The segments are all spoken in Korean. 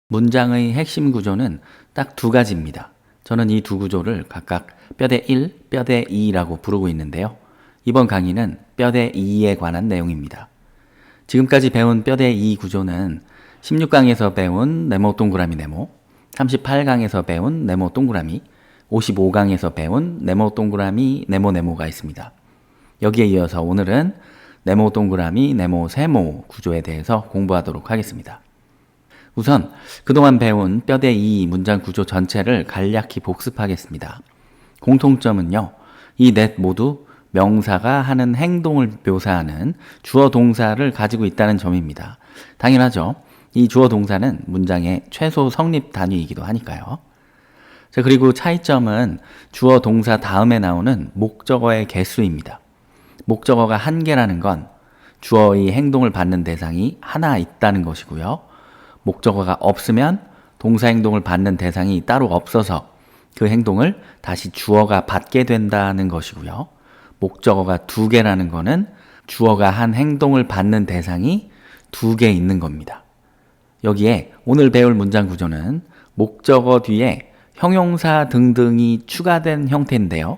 문장의 핵심 구조는 딱 두 가지입니다. 저는 이 두 구조를 각각 뼈대 1, 뼈대 2라고 부르고 있는데요. 이번 강의는 뼈대 2에 관한 내용입니다. 지금까지 배운 뼈대 2 구조는 16강에서 배운 네모 동그라미 네모, 38강에서 배운 네모 동그라미, 55강에서 배운 네모 동그라미 네모 네모가 있습니다. 여기에 이어서 오늘은 네모 동그라미 네모 세모 구조에 대해서 공부하도록 하겠습니다. 우선 그동안 배운 뼈대 2 문장 구조 전체를 간략히 복습하겠습니다. 공통점은요, 이 넷 모두 명사가 하는 행동을 묘사하는 주어 동사를 가지고 있다는 점입니다. 당연하죠. 이 주어 동사는 문장의 최소 성립 단위이기도 하니까요. 자, 그리고 차이점은 주어 동사 다음에 나오는 목적어의 개수입니다. 목적어가 한 개라는 건 주어의 행동을 받는 대상이 하나 있다는 것이고요. 목적어가 없으면 동사 행동을 받는 대상이 따로 없어서 그 행동을 다시 주어가 받게 된다는 것이고요. 목적어가 두 개라는 거는 주어가 한 행동을 받는 대상이 두 개 있는 겁니다. 여기에 오늘 배울 문장 구조는 목적어 뒤에 형용사 등등이 추가된 형태인데요.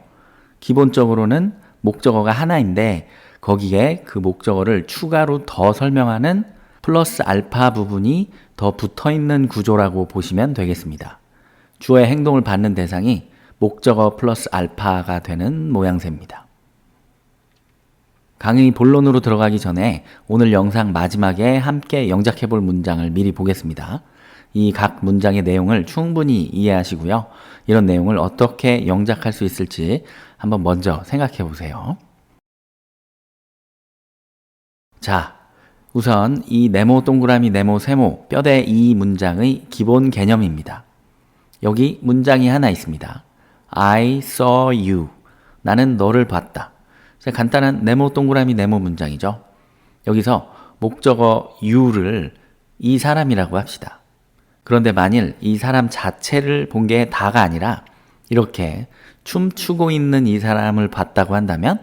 기본적으로는 목적어가 하나인데 거기에 그 목적어를 추가로 더 설명하는 플러스 알파 부분이 더 붙어있는 구조라고 보시면 되겠습니다. 주어의 행동을 받는 대상이 목적어 플러스 알파가 되는 모양새입니다. 강의 본론으로 들어가기 전에 오늘 영상 마지막에 함께 영작해 볼 문장을 미리 보겠습니다. 이 각 문장의 내용을 충분히 이해하시고요. 이런 내용을 어떻게 영작할 수 있을지 한번 먼저 생각해 보세요. 자, 우선 이 네모 동그라미 네모 세모 뼈대 2 문장의 기본 개념입니다. 여기 문장이 하나 있습니다. I saw you. 나는 너를 봤다. 자, 간단한 네모 동그라미 네모 문장이죠. 여기서 목적어 you를 이 사람이라고 합시다. 그런데 만일 이 사람 자체를 본 게 다가 아니라 이렇게 춤추고 있는 이 사람을 봤다고 한다면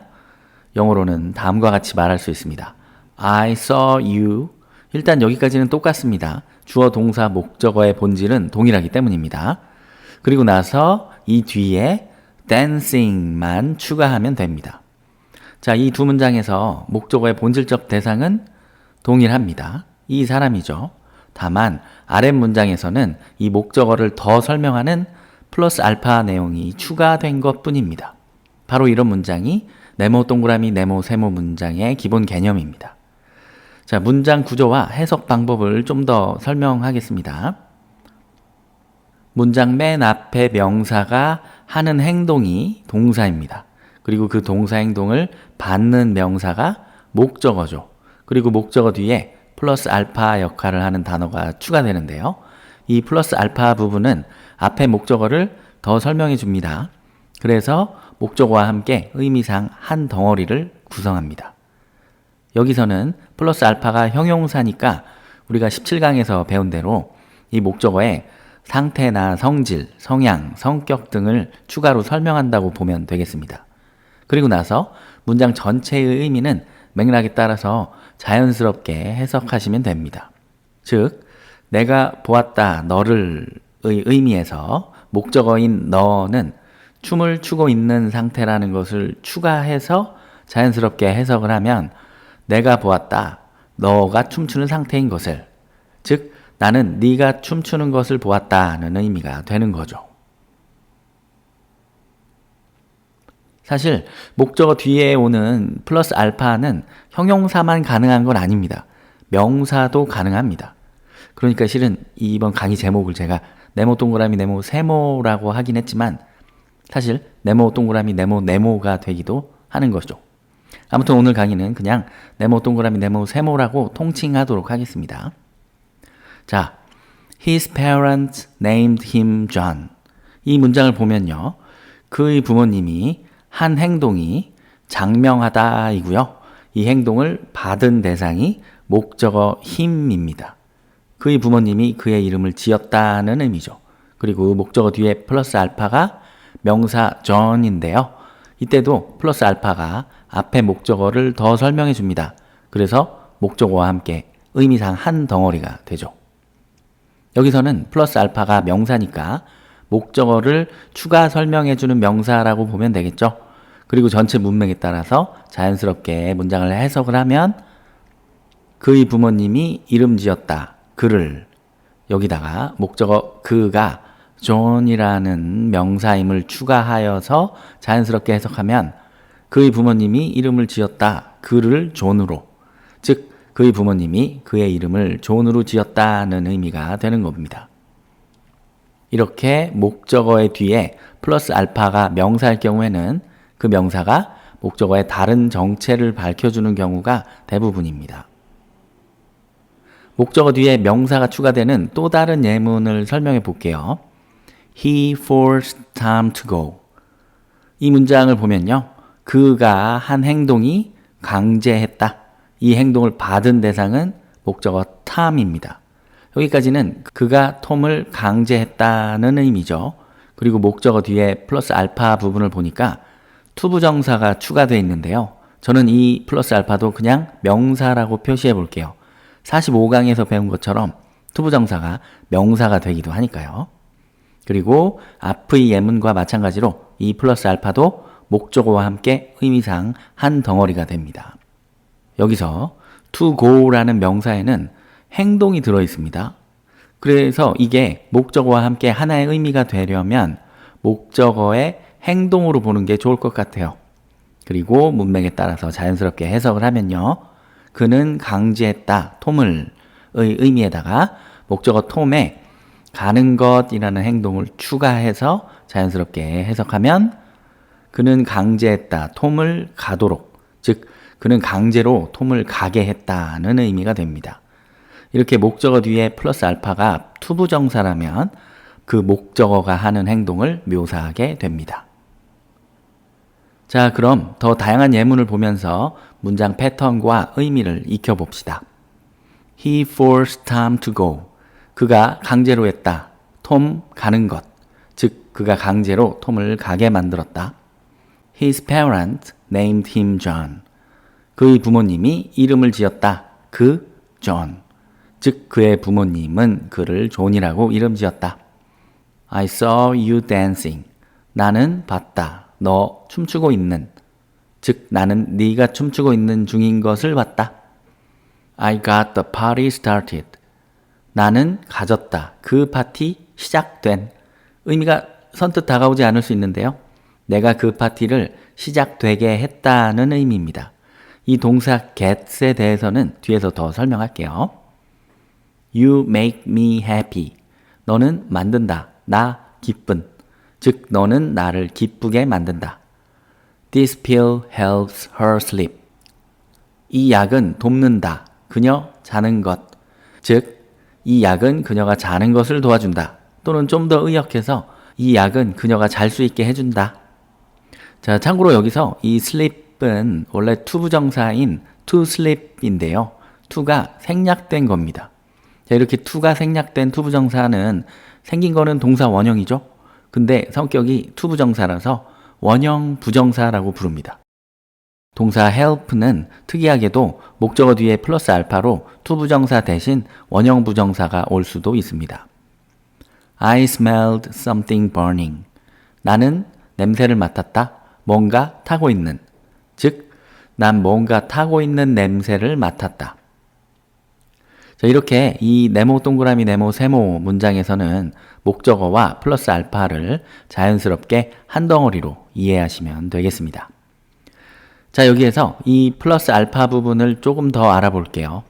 영어로는 다음과 같이 말할 수 있습니다. I saw you. 일단 여기까지는 똑같습니다. 주어 동사 목적어의 본질은 동일하기 때문입니다. 그리고 나서 이 뒤에 dancing만 추가하면 됩니다. 자, 이 두 문장에서 목적어의 본질적 대상은 동일합니다. 이 사람이죠. 다만 아랫 문장에서는 이 목적어를 더 설명하는 플러스 알파 내용이 추가된 것 뿐입니다. 바로 이런 문장이 네모 동그라미 네모 세모 문장의 기본 개념입니다. 자, 문장 구조와 해석 방법을 좀 더 설명하겠습니다. 문장 맨 앞에 명사가 하는 행동이 동사입니다. 그리고 그 동사 행동을 받는 명사가 목적어죠. 그리고 목적어 뒤에 플러스 알파 역할을 하는 단어가 추가되는데요. 이 플러스 알파 부분은 앞에 목적어를 더 설명해 줍니다. 그래서 목적어와 함께 의미상 한 덩어리를 구성합니다. 여기서는 플러스 알파가 형용사니까 우리가 17강에서 배운 대로 이 목적어에 상태나 성질, 성향, 성격 등을 추가로 설명한다고 보면 되겠습니다. 그리고 나서 문장 전체의 의미는 맥락에 따라서 자연스럽게 해석하시면 됩니다. 즉, 내가 보았다 너를 의 의미에서 목적어인 너는 춤을 추고 있는 상태라는 것을 추가해서 자연스럽게 해석을 하면 내가 보았다 너가 춤추는 상태인 것을, 즉 나는 네가 춤추는 것을 보았다는 의미가 되는 거죠. 사실 목적어 뒤에 오는 플러스 알파는 형용사만 가능한 건 아닙니다. 명사도 가능합니다. 그러니까 실은 이번 강의 제목을 제가 네모 동그라미 네모 세모라고 하긴 했지만 사실 네모 동그라미 네모 네모가 되기도 하는 거죠. 아무튼 오늘 강의는 그냥 네모 동그라미 네모 세모라고 통칭하도록 하겠습니다. 자, His parents named him John. 이 문장을 보면요, 그의 부모님이 한 행동이 장명하다 이고요. 이 행동을 받은 대상이 목적어 him입니다. 그의 부모님이 그의 이름을 지었다는 의미죠. 그리고 목적어 뒤에 플러스 알파가 명사 John인데요. 이때도 플러스 알파가 앞에 목적어를 더 설명해 줍니다. 그래서 목적어와 함께 의미상 한 덩어리가 되죠. 여기서는 플러스 알파가 명사니까 목적어를 추가 설명해주는 명사라고 보면 되겠죠. 그리고 전체 문맥에 따라서 자연스럽게 문장을 해석을 하면 그의 부모님이 이름 지었다. 그를 여기다가 목적어 그가 존이라는 명사임을 추가하여서 자연스럽게 해석하면 그의 부모님이 이름을 지었다. 그를 존으로. 즉 그의 부모님이 그의 이름을 존으로 지었다는 의미가 되는 겁니다. 이렇게 목적어의 뒤에 플러스 알파가 명사일 경우에는 그 명사가 목적어의 다른 정체를 밝혀주는 경우가 대부분입니다. 목적어 뒤에 명사가 추가되는 또 다른 예문을 설명해 볼게요. He forced Tom to go. 이 문장을 보면요. 그가 한 행동이 강제했다. 이 행동을 받은 대상은 목적어 Tom입니다. 여기까지는 그가 톰을 강제했다는 의미죠. 그리고 목적어 뒤에 플러스 알파 부분을 보니까 투부정사가 추가되어 있는데요. 저는 이 플러스 알파도 그냥 명사라고 표시해 볼게요. 45강에서 배운 것처럼 투부정사가 명사가 되기도 하니까요. 그리고 앞의 예문과 마찬가지로 이 플러스 알파도 목적어와 함께 의미상 한 덩어리가 됩니다. 여기서 to go라는 명사에는 행동이 들어 있습니다. 그래서 이게 목적어와 함께 하나의 의미가 되려면 목적어의 행동으로 보는 게 좋을 것 같아요. 그리고 문맥에 따라서 자연스럽게 해석을 하면요. 그는 강제했다. 톰을 의미에다가 목적어 톰에 가는 것이라는 행동을 추가해서 자연스럽게 해석하면 그는 강제했다. 톰을 가도록. 즉 그는 강제로 톰을 가게 했다는 의미가 됩니다. 이렇게 목적어 뒤에 플러스 알파가 투부정사라면 그 목적어가 하는 행동을 묘사하게 됩니다. 자, 그럼 더 다양한 예문을 보면서 문장 패턴과 의미를 익혀봅시다. He forced Tom to go. 그가 강제로 했다. 톰 가는 것. 즉, 그가 강제로 톰을 가게 만들었다. His parents named him John. 그의 부모님이 이름을 지었다. 그 John. 즉, 그의 부모님은 그를 존이라고 이름 지었다. I saw you dancing. 나는 봤다. 너 춤추고 있는. 즉, 나는 네가 춤추고 있는 중인 것을 봤다. I got the party started. 나는 가졌다. 그 파티 시작된. 의미가 선뜻 다가오지 않을 수 있는데요. 내가 그 파티를 시작되게 했다는 의미입니다. 이 동사 get에 대해서는 뒤에서 더 설명할게요. You make me happy. 너는 만든다. 나 기쁜. 즉, 너는 나를 기쁘게 만든다. This pill helps her sleep. 이 약은 돕는다. 그녀 자는 것. 즉, 이 약은 그녀가 자는 것을 도와준다. 또는 좀 더 의역해서 이 약은 그녀가 잘 수 있게 해준다. 자, 참고로 여기서 이 sleep은 원래 투부정사인 to sleep인데요. to가 생략된 겁니다. 자, 이렇게 to가 생략된 투부정사는 생긴 거는 동사 원형이죠. 근데 성격이 투부정사라서 원형 부정사라고 부릅니다. 동사 help는 특이하게도 목적어 뒤에 플러스 알파로 투부정사 대신 원형 부정사가 올 수도 있습니다. I smelled something burning. 나는 냄새를 맡았다. 뭔가 타고 있는. 즉, 난 뭔가 타고 있는 냄새를 맡았다. 자, 이렇게 이 네모 동그라미 네모 세모 문장에서는 목적어와 플러스 알파를 자연스럽게 한 덩어리로 이해하시면 되겠습니다. 자, 여기에서 이 플러스 알파 부분을 조금 더 알아볼게요.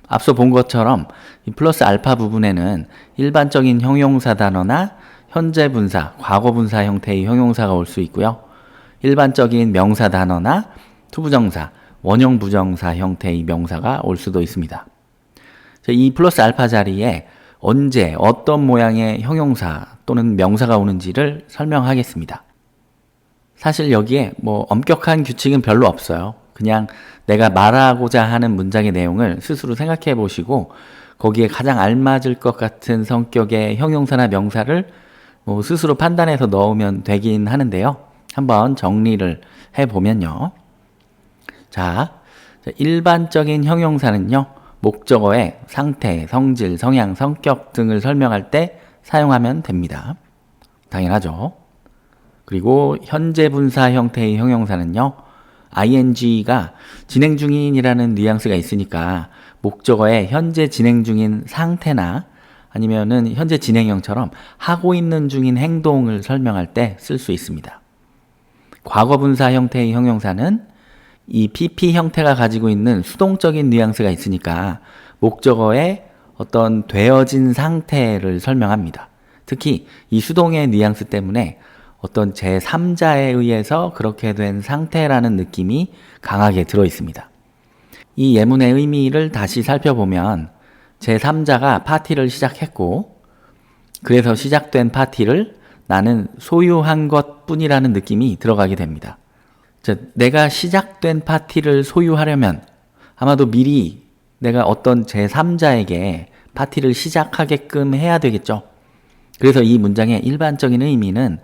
앞서 본 것처럼 이 플러스 알파 부분에는 일반적인 형용사 단어나 현재 분사, 과거 분사 형태의 형용사가 올 수 있고요. 일반적인 명사 단어나 투부정사, 원형 부정사 형태의 명사가 올 수도 있습니다. 이 플러스 알파 자리에 언제 어떤 모양의 형용사 또는 명사가 오는지를 설명하겠습니다. 사실 여기에 엄격한 규칙은 별로 없어요. 그냥 내가 말하고자 하는 문장의 내용을 스스로 생각해 보시고 거기에 가장 알맞을 것 같은 성격의 형용사나 명사를 스스로 판단해서 넣으면 되긴 하는데요. 한번 정리를 해보면요. 자, 일반적인 형용사는요. 목적어의 상태, 성질, 성향, 성격 등을 설명할 때 사용하면 됩니다. 당연하죠. 그리고 현재 분사 형태의 형용사는요, ing가 진행 중인이라는 뉘앙스가 있으니까 목적어의 현재 진행 중인 상태나 아니면은 현재 진행형처럼 하고 있는 중인 행동을 설명할 때 쓸 수 있습니다. 과거 분사 형태의 형용사는 이 PP 형태가 가지고 있는 수동적인 뉘앙스가 있으니까 목적어의 어떤 되어진 상태를 설명합니다. 특히 이 수동의 뉘앙스 때문에 어떤 제3자에 의해서 그렇게 된 상태라는 느낌이 강하게 들어 있습니다. 이 예문의 의미를 다시 살펴보면 제3자가 파티를 시작했고 그래서 시작된 파티를 나는 소유한 것 뿐이라는 느낌이 들어가게 됩니다. 내가 시작된 파티를 소유하려면 아마도 미리 내가 어떤 제3자에게 파티를 시작하게끔 해야 되겠죠. 그래서 이 문장의 일반적인 의미는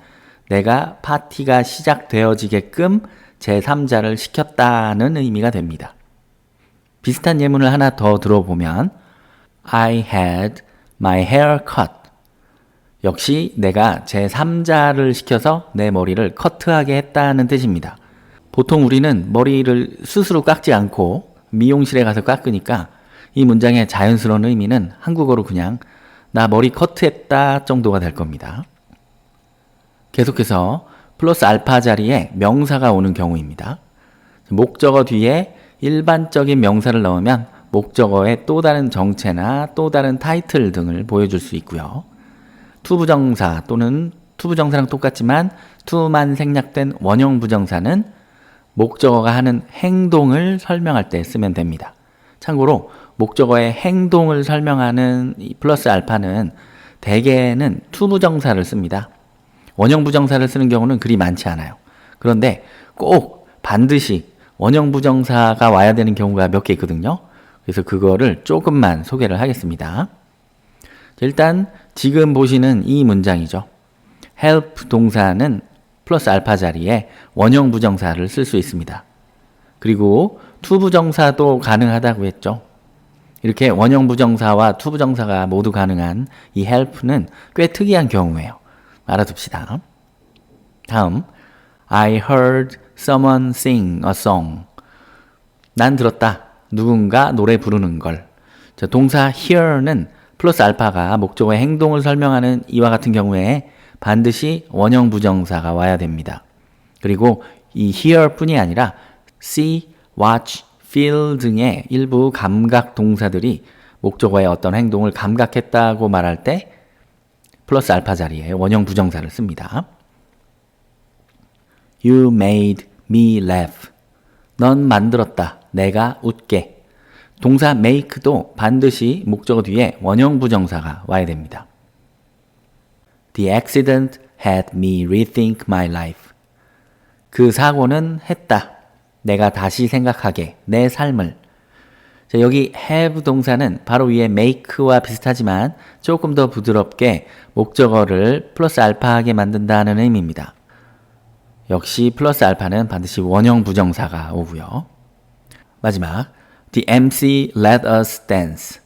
내가 파티가 시작되어지게끔 제3자를 시켰다는 의미가 됩니다. 비슷한 예문을 하나 더 들어보면 I had my hair cut. 역시 내가 제3자를 시켜서 내 머리를 커트하게 했다는 뜻입니다. 보통 우리는 머리를 스스로 깎지 않고 미용실에 가서 깎으니까 이 문장의 자연스러운 의미는 한국어로 그냥 나 머리 커트했다 정도가 될 겁니다. 계속해서 플러스 알파 자리에 명사가 오는 경우입니다. 목적어 뒤에 일반적인 명사를 넣으면 목적어의 또 다른 정체나 또 다른 타이틀 등을 보여줄 수 있고요. 투부정사 또는 투부정사랑 똑같지만 투만 생략된 원형 부정사는 목적어가 하는 행동을 설명할 때 쓰면 됩니다. 참고로 목적어의 행동을 설명하는 이 플러스 알파는 대개는 투부정사를 씁니다. 원형 부정사를 쓰는 경우는 그리 많지 않아요. 그런데 꼭 반드시 원형 부정사가 와야 되는 경우가 몇 개 있거든요. 그래서 그거를 조금만 소개를 하겠습니다. 일단 지금 보시는 이 문장이죠. help 동사는 플러스 알파 자리에 원형 부정사를 쓸 수 있습니다. 그리고 투부정사도 가능하다고 했죠. 이렇게 원형 부정사와 투부정사가 모두 가능한 이 help는 꽤 특이한 경우예요. 알아둡시다. 다음, I heard someone sing a song. 난 들었다. 누군가 노래 부르는 걸. 자, 동사 hear는 플러스 알파가 목적어의 행동을 설명하는 이와 같은 경우에 반드시 원형 부정사가 와야 됩니다. 그리고 이 hear 뿐이 아니라 see, watch, feel 등의 일부 감각 동사들이 목적어의 어떤 행동을 감각했다고 말할 때 플러스 알파 자리에 원형 부정사를 씁니다. You made me laugh. 넌 만들었다. 내가 웃게. 동사 make도 반드시 목적어 뒤에 원형 부정사가 와야 됩니다. The accident had me rethink my life. 그 사고는 했다. 내가 다시 생각하게. 내 삶을. 자, 여기 have 동사는 바로 위에 make와 비슷하지만 조금 더 부드럽게 목적어를 플러스 알파하게 만든다는 의미입니다. 역시 플러스 알파는 반드시 원형 부정사가 오고요. 마지막, the MC let us dance.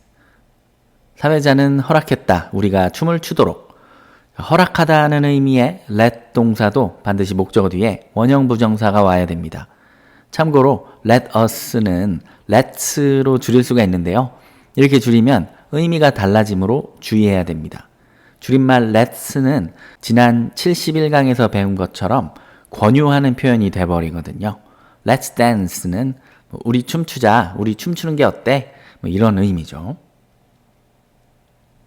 사회자는 허락했다. 우리가 춤을 추도록. 허락하다는 의미의 let 동사도 반드시 목적어 뒤에 원형 부정사가 와야 됩니다. 참고로 let us는 let's로 줄일 수가 있는데요. 이렇게 줄이면 의미가 달라지므로 주의해야 됩니다. 줄임말 let's는 지난 71강에서 배운 것처럼 권유하는 표현이 돼버리거든요. Let's dance는 우리 춤추자, 우리 춤추는 게 어때? 이런 의미죠.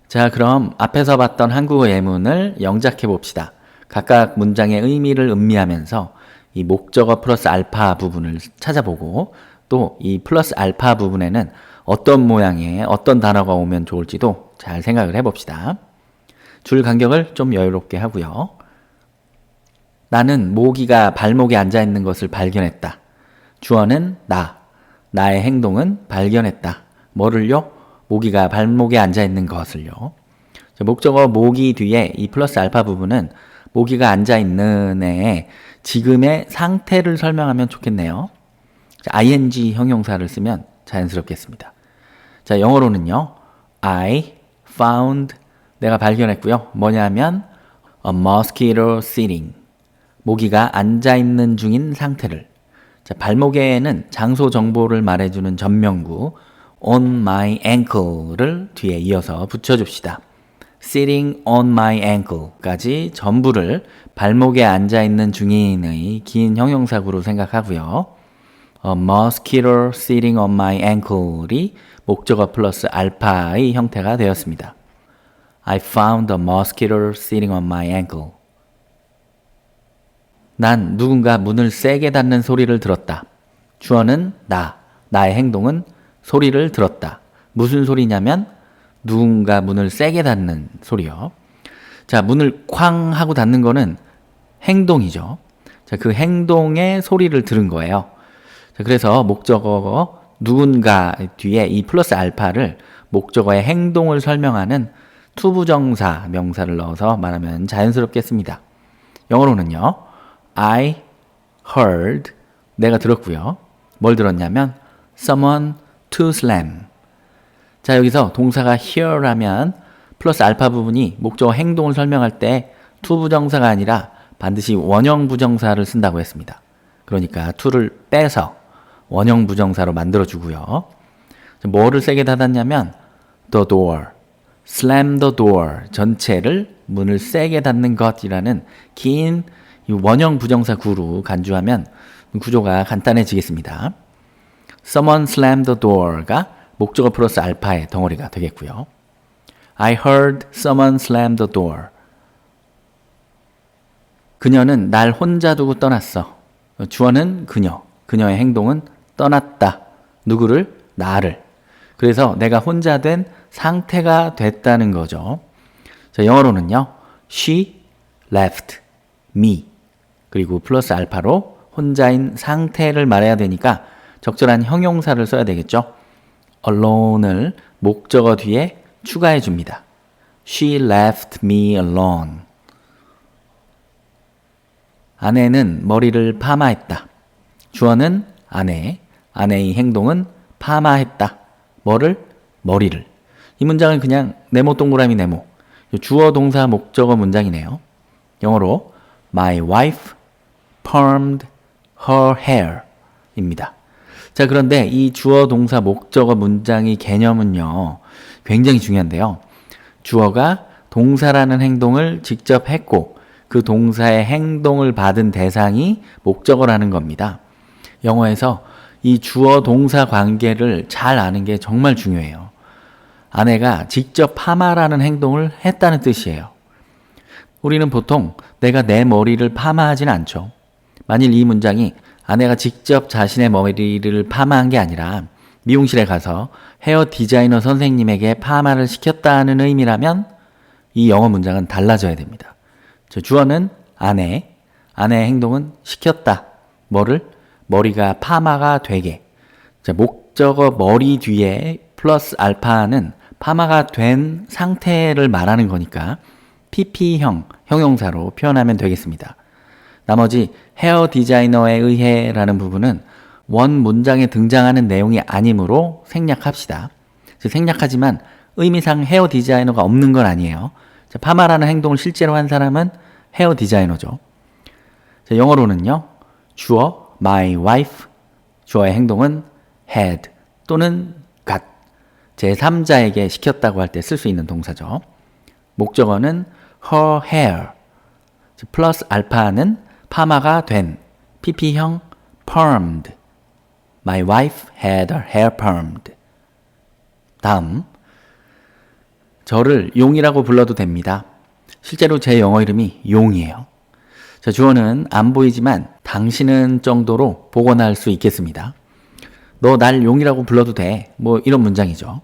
자, 그럼 앞에서 봤던 한국어 예문을 영작해 봅시다. 각각 문장의 의미를 음미하면서 이 목적어 플러스 알파 부분을 찾아보고 또 이 플러스 알파 부분에는 어떤 모양의 어떤 단어가 오면 좋을지도 잘 생각을 해봅시다. 줄 간격을 좀 여유롭게 하고요. 나는 모기가 발목에 앉아있는 것을 발견했다. 주어는 나. 나의 행동은 발견했다. 뭐를요? 모기가 발목에 앉아있는 것을요. 목적어 모기 뒤에 이 플러스 알파 부분은 모기가 앉아있는에 지금의 상태를 설명하면 좋겠네요. ing 형용사를 쓰면 자연스럽겠습니다. 자, 영어로는요. I found 내가 발견했고요. 뭐냐면 a mosquito sitting 모기가 앉아있는 중인 상태를 자, 발목에는 장소 정보를 말해주는 전명구 on my ankle를 뒤에 이어서 붙여줍시다. sitting on my ankle까지 전부를 발목에 앉아있는 중인의 긴 형용사구로 생각하고요. A mosquito sitting on my ankle이 목적어 플러스 알파의 형태가 되었습니다. I found a mosquito sitting on my ankle. 난 누군가 문을 세게 닫는 소리를 들었다. 주어는 나의 행동은 소리를 들었다. 무슨 소리냐면 누군가 문을 세게 닫는 소리요. 자, 문을 쾅 하고 닫는 거는 행동이죠. 자, 그 행동의 소리를 들은 거예요. 자, 그래서 목적어 누군가 뒤에 이 플러스 알파를 목적어의 행동을 설명하는 투부정사 명사를 넣어서 말하면 자연스럽겠습니다. 영어로는요. I heard 내가 들었고요. 뭘 들었냐면 someone to slam. 자, 여기서 동사가 hear라면 플러스 알파 부분이 목적어 행동을 설명할 때 투부정사가 아니라 반드시 원형 부정사를 쓴다고 했습니다. 그러니까 to를 빼서 원형 부정사로 만들어주고요. 뭐를 세게 닫았냐면 the door, slam the door 전체를 문을 세게 닫는 것이라는 긴 이 원형 부정사 구로 간주하면 구조가 간단해지겠습니다. Someone slammed the door가 목적어 플러스 알파의 덩어리가 되겠고요. I heard someone slam the door. 그녀는 날 혼자 두고 떠났어. 주어는 그녀. 그녀의 행동은 떠났다. 누구를? 나를. 그래서 내가 혼자 된 상태가 됐다는 거죠. 자, 영어로는요. She left me. 그리고 플러스 알파로 혼자인 상태를 말해야 되니까 적절한 형용사를 써야 되겠죠. alone을 목적어 뒤에 추가해 줍니다. She left me alone. 아내는 머리를 파마했다. 주어는 아내. 아내의 행동은 파마했다. 뭐를? 머리를. 이 문장은 그냥 네모 동그라미 네모. 주어 동사 목적어 문장이네요. 영어로 My wife permed her hair 입니다. 자, 그런데 이 주어 동사 목적어 문장의 개념은요. 굉장히 중요한데요. 주어가 동사라는 행동을 직접 했고 그 동사의 행동을 받은 대상이 목적어라는 겁니다. 영어에서 이 주어 동사 관계를 잘 아는 게 정말 중요해요. 아내가 직접 파마라는 행동을 했다는 뜻이에요. 우리는 보통 내가 내 머리를 파마하진 않죠. 만일 이 문장이 아내가 직접 자신의 머리를 파마한 게 아니라 미용실에 가서 헤어 디자이너 선생님에게 파마를 시켰다는 의미라면 이 영어 문장은 달라져야 됩니다. 주어는 아내, 아내의 행동은 시켰다. 뭐를? 머리가 파마가 되게. 자, 목적어 머리 뒤에 플러스 알파는 파마가 된 상태를 말하는 거니까 PP형, 형용사로 표현하면 되겠습니다. 나머지 헤어 디자이너에 의해 라는 부분은 원 문장에 등장하는 내용이 아니므로 생략합시다. 생략하지만 의미상 헤어 디자이너가 없는 건 아니에요. 자, 파마라는 행동을 실제로 한 사람은 헤어 디자이너죠. 자, 영어로는요. 주어 my wife, 주어의 행동은 had 또는 got, 제3자에게 시켰다고 할 때 쓸 수 있는 동사죠. 목적어는 her hair, 플러스 알파는 파마가 된 PP형 permed. My wife had her hair permed. 다음, 저를 용이라고 불러도 됩니다. 실제로 제 영어 이름이 용이에요. 자, 주어는 안 보이지만 당신은 정도로 복원할 수 있겠습니다. 너 날 용이라고 불러도 돼. 뭐 이런 문장이죠.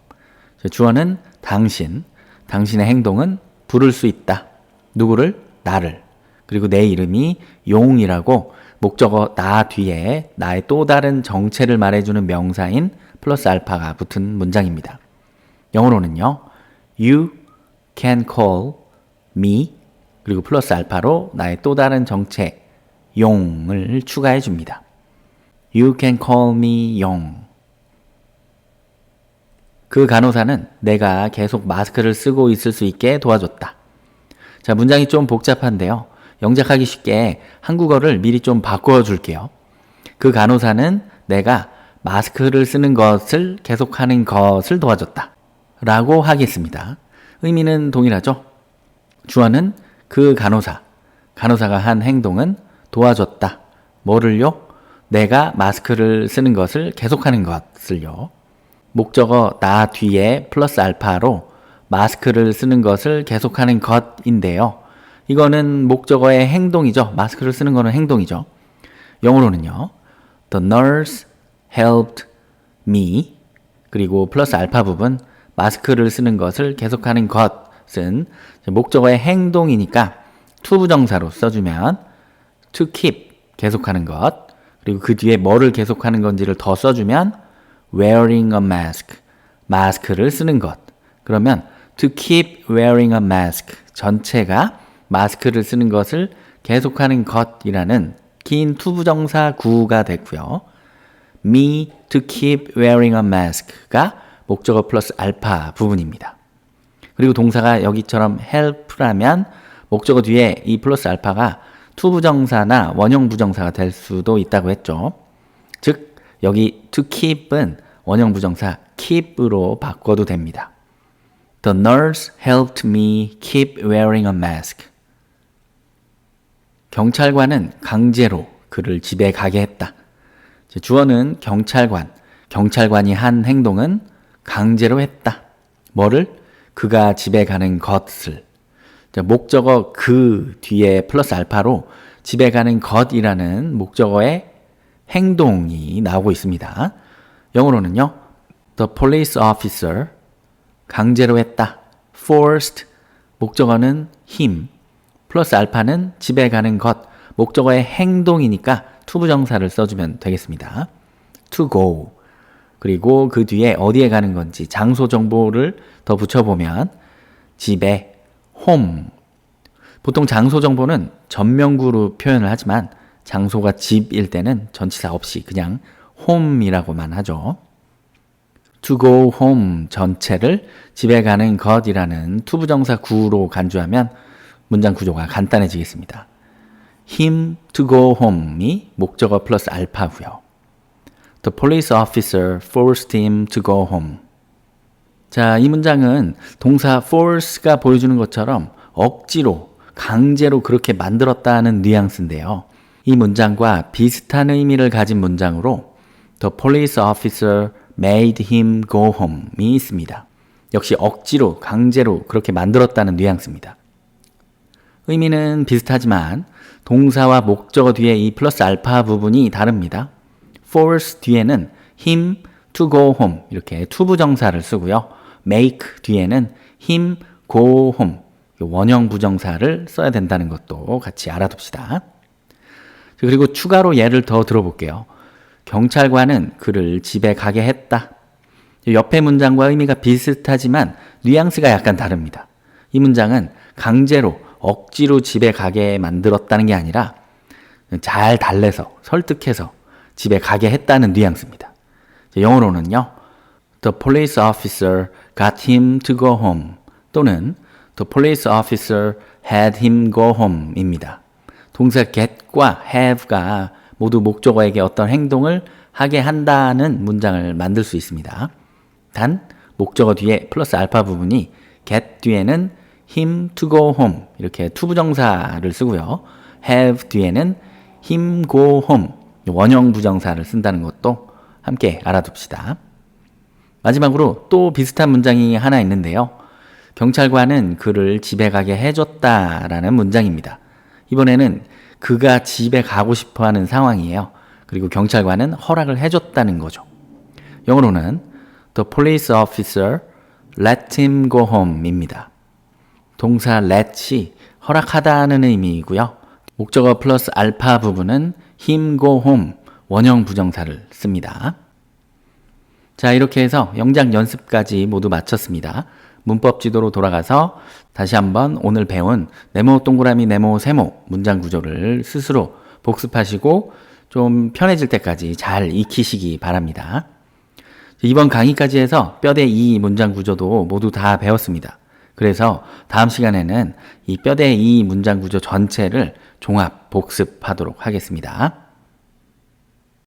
자, 주어는 당신, 당신의 행동은 부를 수 있다. 누구를? 나를. 그리고 내 이름이 용이라고 목적어 나 뒤에 나의 또 다른 정체를 말해주는 명사인 플러스 알파가 붙은 문장입니다. 영어로는요. You can call me 그리고 플러스 알파로 나의 또 다른 정체 용을 추가해 줍니다. You can call me 용. 그 간호사는 내가 계속 마스크를 쓰고 있을 수 있게 도와줬다. 자, 문장이 좀 복잡한데요. 영작하기 쉽게 한국어를 미리 좀 바꿔줄게요. 그 간호사는 내가 마스크를 쓰는 것을 계속하는 것을 도와줬다. 라고 하겠습니다. 의미는 동일하죠? 주어는 그 간호사가 한 행동은 도와줬다. 뭐를요? 내가 마스크를 쓰는 것을 계속하는 것을요. 목적어 나 뒤에 플러스 알파로 마스크를 쓰는 것을 계속하는 것인데요. 이거는 목적어의 행동이죠. 마스크를 쓰는 거는 행동이죠. 영어로는요. The nurse helped me 그리고 플러스 알파 부분 마스크를 쓰는 것을 계속하는 것은 목적어의 행동이니까 to 부정사로 써주면 to keep 계속하는 것 그리고 그 뒤에 뭐를 계속하는 건지를 더 써주면 wearing a mask 마스크를 쓰는 것 그러면 to keep wearing a mask 전체가 마스크를 쓰는 것을 계속하는 것이라는 긴 to 부정사 구가 됐고요. me to keep wearing a mask가 목적어 플러스 알파 부분입니다. 그리고 동사가 여기처럼 help라면 목적어 뒤에 이 플러스 알파가 to 부정사나 원형 부정사가 될 수도 있다고 했죠. 즉 여기 to keep은 원형 부정사 keep으로 바꿔도 됩니다. The nurse helped me keep wearing a mask. 경찰관은 강제로 그를 집에 가게 했다. 주어는 경찰관이 한 행동은 강제로 했다. 뭐를? 그가 집에 가는 것을. 목적어 그 뒤에 플러스 알파로 집에 가는 것이라는 목적어의 행동이 나오고 있습니다. 영어로는요. The police officer 강제로 했다. forced 목적어는 him 플러스 알파는 집에 가는 것 목적어의 행동이니까 to 부정사를 써주면 되겠습니다. to go 그리고 그 뒤에 어디에 가는 건지 장소 정보를 더 붙여보면 집에 home 보통 장소 정보는 전명구로 표현을 하지만 장소가 집일 때는 전치사 없이 그냥 home이라고만 하죠. to go home 전체를 집에 가는 것이라는 to 부정사 구로 간주하면 문장 구조가 간단해지겠습니다. him to go home이 목적어 플러스 알파고요. The police officer forced him to go home. 자, 이 문장은 동사 force가 보여주는 것처럼 억지로, 강제로 그렇게 만들었다는 뉘앙스인데요. 이 문장과 비슷한 의미를 가진 문장으로 The police officer made him go home이 있습니다. 역시 억지로, 강제로 그렇게 만들었다는 뉘앙스입니다. 의미는 비슷하지만 동사와 목적어 뒤에 이 플러스 알파 부분이 다릅니다. force 뒤에는 him to go home 이렇게 to 부정사를 쓰고요. make 뒤에는 him go home 원형 부정사를 써야 된다는 것도 같이 알아둡시다. 그리고 추가로 예를 더 들어볼게요. 경찰관은 그를 집에 가게 했다. 옆의 문장과 의미가 비슷하지만 뉘앙스가 약간 다릅니다. 이 문장은 강제로 억지로 집에 가게 만들었다는 게 아니라 잘 달래서 설득해서 집에 가게 했다는 뉘앙스입니다. 영어로는요. The police officer got him to go home 또는 The police officer had him go home 입니다. 동사 get과 have가 모두 목적어에게 어떤 행동을 하게 한다는 문장을 만들 수 있습니다. 단 목적어 뒤에 플러스 알파 부분이 get 뒤에는 him to go home 이렇게 to 부정사를 쓰고요. have 뒤에는 him go home 원형 부정사를 쓴다는 것도 함께 알아둡시다. 마지막으로 또 비슷한 문장이 하나 있는데요. 경찰관은 그를 집에 가게 해줬다라는 문장입니다. 이번에는 그가 집에 가고 싶어하는 상황이에요. 그리고 경찰관은 허락을 해줬다는 거죠. 영어로는 The police officer let him go home 입니다. 동사 let이 허락하다는 의미이고요. 목적어 플러스 알파 부분은 him go home 원형 부정사를 씁니다. 자, 이렇게 해서 영작 연습까지 모두 마쳤습니다. 문법 지도로 돌아가서 다시 한번 오늘 배운 네모 동그라미 네모 세모 문장 구조를 스스로 복습하시고 좀 편해질 때까지 잘 익히시기 바랍니다. 이번 강의까지 해서 뼈대 2 문장 구조도 모두 다 배웠습니다. 그래서 다음 시간에는 이 뼈대 2 문장 구조 전체를 종합 복습하도록 하겠습니다.